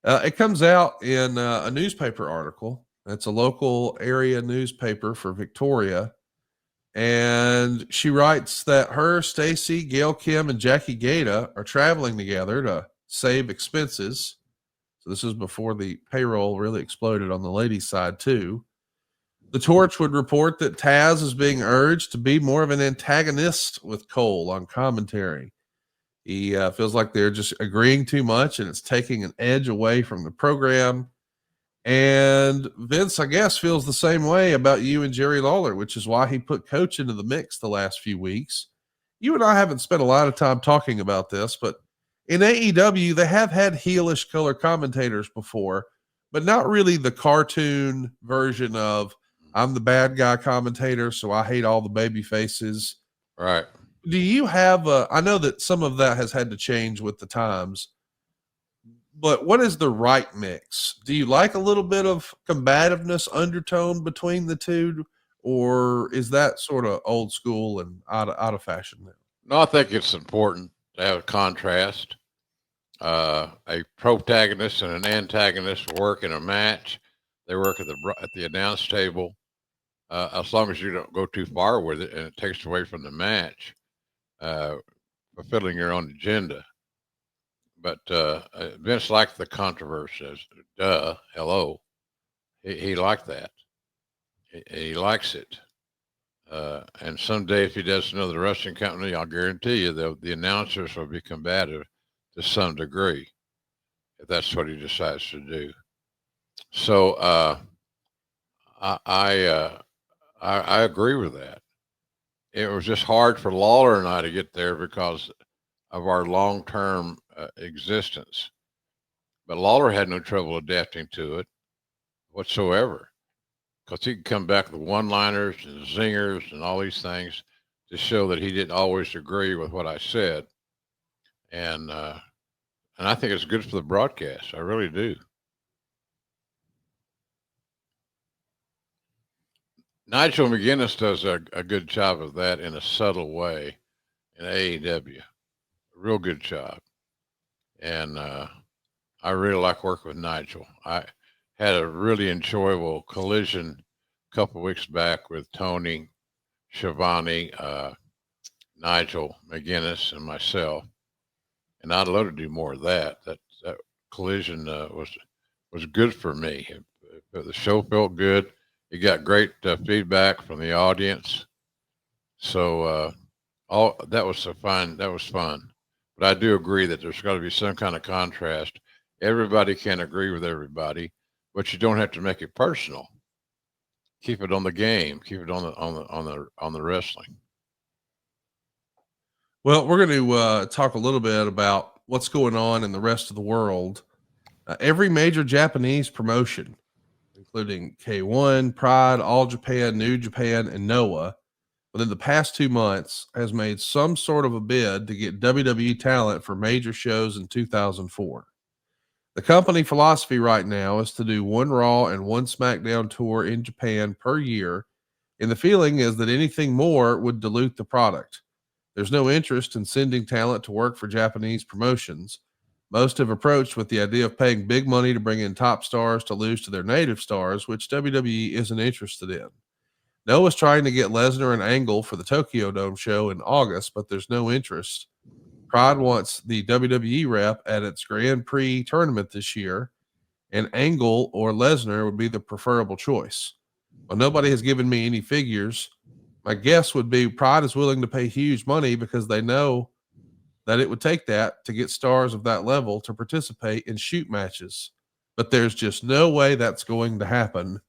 It comes out in a newspaper article. It's a local area newspaper for Victoria. And she writes that her, Stacy, Gail Kim, and Jackie Gata are traveling together to save expenses. So this is before the payroll really exploded on the ladies' side, too. The Torch would report that Taz is being urged to be more of an antagonist with Cole on commentary. He feels like they're just agreeing too much and it's taking an edge away from the program. And Vince, I guess, feels the same way about you and Jerry Lawler, which is why he put Coach into the mix the last few weeks. You and I haven't spent a lot of time talking about this, but in AEW, they have had heelish color commentators before, but not really the cartoon version of I'm the bad guy commentator, so I hate all the baby faces. Right. Do you have I know that some of that has had to change with the times, but what is the right mix? Do you like a little bit of combativeness undertone between the two, or is that sort of old school and out of fashion now? No, I think it's important to have a contrast. A protagonist and an antagonist work in a match. They work at the announce table. As long as you don't go too far with it and it takes away from the match, uh, fulfilling your own agenda. But Vince liked the controversy. Duh, hello. He liked that. He likes it. And someday, if he does another wrestling company, I'll guarantee you the announcers will be combative to some degree if that's what he decides to do. So I I, I agree with that. It was just hard for Lawler and I to get there because of our long term existence. But Lawler had no trouble adapting to it whatsoever because he could come back with one liners and zingers and all these things to show that he didn't always agree with what I said. And, uh, and I think it's good for the broadcast. I really do. Nigel McGuinness does a good job of that in a subtle way in AEW. Real good job. And I really like working with Nigel. I had a really enjoyable collision a couple of weeks back with Tony, Shivani, Nigel McGuinness, and myself. And I'd love to do more of that. That collision was good for me. The show felt good. It got great feedback from the audience. So all that was so fun. That was fun. But I do agree that there's got to be some kind of contrast. Everybody can't agree with everybody, but you don't have to make it personal. Keep it on the game. Keep it on the wrestling. Well, we're going to talk a little bit about what's going on in the rest of the world. Every major Japanese promotion, including K1, Pride, All Japan, New Japan, and Noah, within the past 2 months has made some sort of a bid to get WWE talent for major shows in 2004. The company philosophy right now is to do one Raw and one SmackDown tour in Japan per year, and the feeling is that anything more would dilute the product. There's no interest in sending talent to work for Japanese promotions. Most have approached with the idea of paying big money to bring in top stars to lose to their native stars, which WWE isn't interested in. Noah's trying to get Lesnar and Angle for the Tokyo Dome show in August, but there's no interest. Pride wants the WWE rep at its Grand Prix tournament this year, and Angle or Lesnar would be the preferable choice. While nobody has given me any figures, my guess would be Pride is willing to pay huge money because they know that it would take that to get stars of that level to participate in shoot matches. But there's just no way that's going to happen.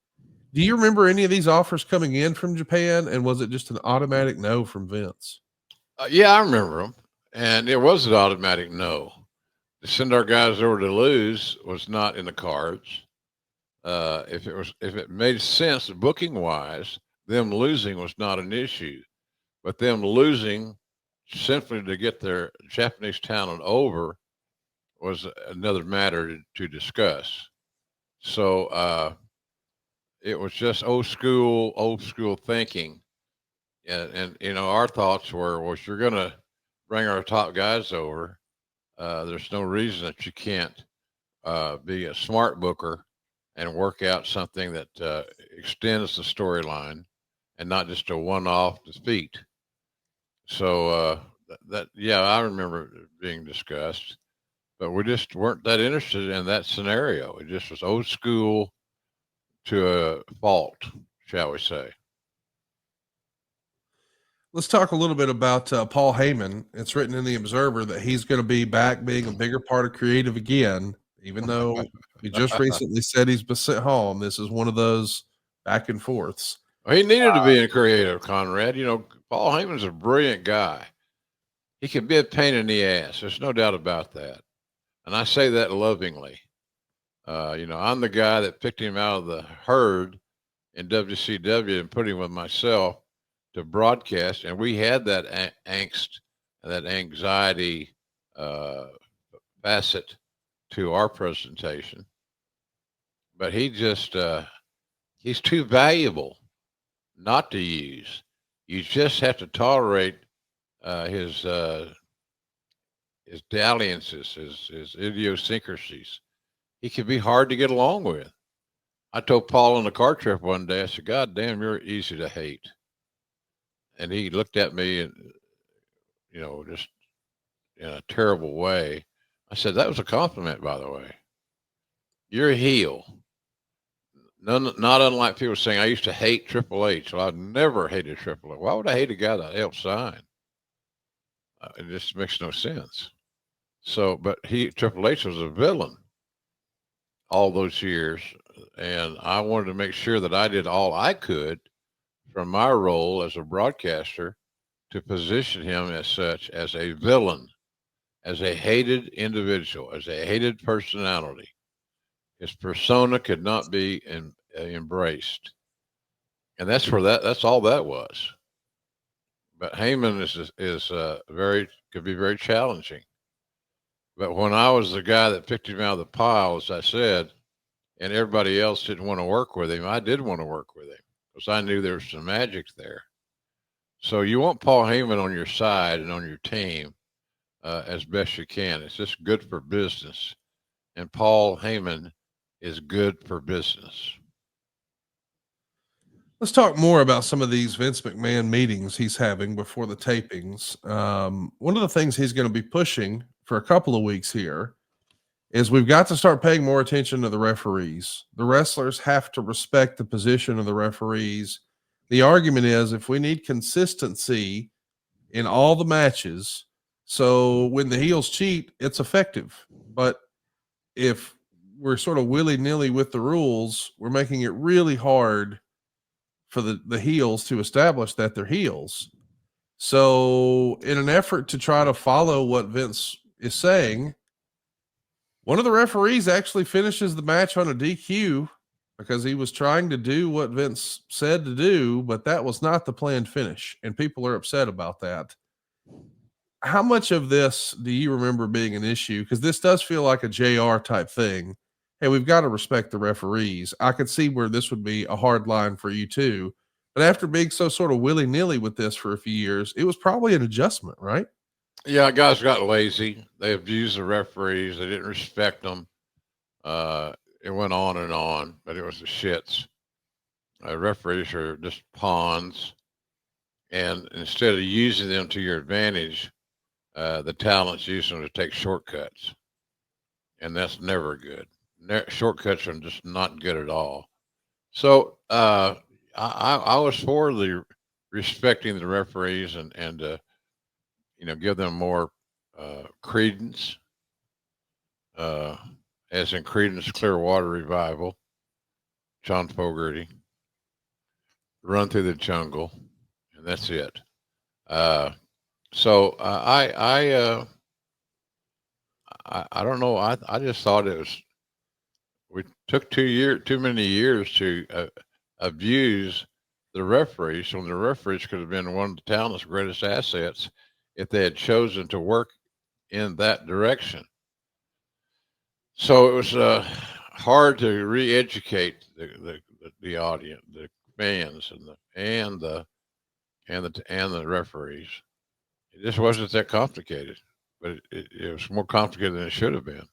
Do you remember any of these offers coming in from Japan? And was it just an automatic no from Vince? Yeah, I remember them, and it was an automatic no. To send our guys over to lose was not in the cards. If it made sense booking wise, them losing was not an issue, but them losing simply to get their Japanese talent over was another matter to discuss. So it was just old school thinking, and our thoughts were, well, if you're gonna bring our top guys over, there's no reason that you can't be a smart booker and work out something that extends the storyline and not just a one-off defeat. So yeah, I remember it being discussed, but we just weren't that interested in that scenario. It just was old school to a fault, shall we say. Let's talk a little bit about Paul Heyman. It's written in the Observer that he's going to be back being a bigger part of creative again, even though he just recently said he's been sent home. This is one of those back and forths. Well, he needed to be in creative, Conrad. You know, Paul Heyman's a brilliant guy. He can be a pain in the ass. There's no doubt about that. And I say that lovingly. You know, I'm the guy that picked him out of the herd in WCW and put him with myself to broadcast. And we had that angst, that anxiety facet to our presentation. But he just, he's too valuable not to use. You just have to tolerate his dalliances, his idiosyncrasies. He can be hard to get along with. I told Paul on the car trip one day, I said, "God damn, you're easy to hate." And he looked at me and, you know, just in a terrible way. I said, "That was a compliment, by the way. You're a heel." Not unlike people saying, "I used to hate Triple H." Well, I've never hated Triple H. Why would I hate a guy that helped sign? It just makes no sense. So, but Triple H was a villain all those years, and I wanted to make sure that I did all I could from my role as a broadcaster to position him as such, as a villain, as a hated individual, as a hated personality. His persona could not be embraced, and that's all that was. But Heyman is could be very challenging. But when I was the guy that picked him out of the pile, as I said, and everybody else didn't want to work with him, I did want to work with him because I knew there was some magic there. So you want Paul Heyman on your side and on your team as best you can. It's just good for business. And Paul Heyman is good for business. Let's talk more about some of these Vince McMahon meetings he's having before the tapings. One of the things he's going to be pushing for a couple of weeks here is we've got to start paying more attention to the referees. The wrestlers have to respect the position of the referees. The argument is if we need consistency in all the matches, so when the heels cheat, it's effective. But if we're sort of willy-nilly with the rules, we're making it really hard for the heels to establish that they're heels. So in an effort to try to follow what Vince is saying, one of the referees actually finishes the match on a DQ because he was trying to do what Vince said to do, but that was not the planned finish, and people are upset about that. How much of this do you remember being an issue? Because this does feel like a JR type thing. Hey, we've got to respect the referees. I could see where this would be a hard line for you too. But after being so sort of willy-nilly with this for a few years, it was probably an adjustment, right? Yeah, guys got lazy. They abused the referees. They didn't respect them. It went on, but it was the shits. Referees are just pawns. And instead of using them to your advantage, the talents use them to take shortcuts. And that's never good. Shortcuts are just not good at all. So I was for the respecting the referees and you know, give them more credence, as in Creedence Clearwater Revival, John Fogerty, Run Through the Jungle, and that's it. So I don't know. I just thought it was, we took too many years to abuse the referees when the referees could have been one of the talent's greatest assets if they had chosen to work in that direction. So it was hard to re-educate the audience, the fans, and the referees. It just wasn't that complicated, but it was more complicated than it should have been.